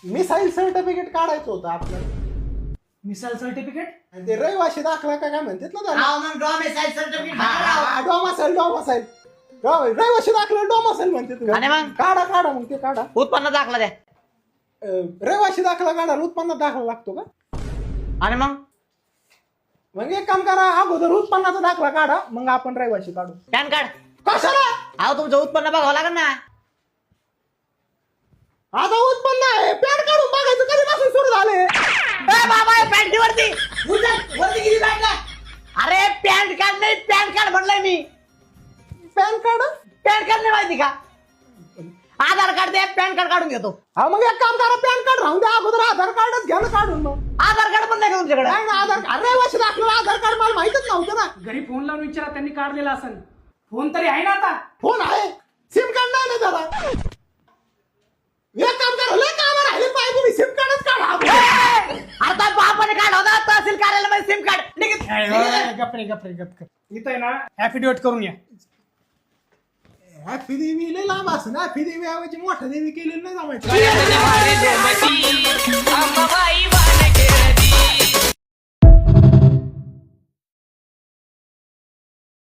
Missile certificate काढायचं होतं आपल्याला. मिसाईल सर्टिफिकेट आणि ते रहिवाशी दाखला का काय म्हणतात ना त्याला. राव मग डॉमिसाईल सर्टिफिकेट डॉमासाईल रहिवाशी दाखला डॉमासाईल म्हणते. आणि मग? काढा मग ते काढा. उत्पन्न दाखला द्या. रहिवाशी दाखला काढायला उत्पन्न दाखला लागतो का? आणि मग एक काम करा, अगोदर उत्पन्नाचा दाखला काढा, मग आपण रहिवाशी काढू. Pan card. कशाला? अहो तुमचं उत्पन्न बघावं लागेल ना. आता उत्पन्न आहे, पॅन काढून बघायचं कधीपासून सुरू झाले. बाबा पॅन्टी वरती. वरती गेली बॅग. अरे पॅन कार्ड नाही, पॅन कार्ड म्हणलंय मी. PAN card? पॅन कार्ड नाही माहिती का? आधार कार्ड दे, पॅन कार्ड काढून घेतो. हा मग एक काम करा, पॅन कार्ड राहून द्या, अगोदर आधार कार्डच घ्या ना काढून. मग आधार कार्ड पण नाही का तुमच्याकडे? नाही ना, आधार कार्ड रहिवाशी दाखला आधार कार्ड मला माहितच नव्हतं ना. घरी फोन लावून विचारा, त्यांनी काढलेला असेल. फोन तरी आहे ना आता? फोन आहे, सिम कार्ड नाही ना जरा. एक काम करा, लय काम राहिले पाहिजे, सिम कार्डच काढा. आता बापाने काढ होता तहसील कार्यालयामध्ये सिम कार्ड निघत. गप्रे इथं आहे ना ऍफिडेविट करून या. हॅपी देवी लय लांब असं ना, हॅपी देवी ऐवजी मोठ्या देवी केलेलं नाही जमायचं.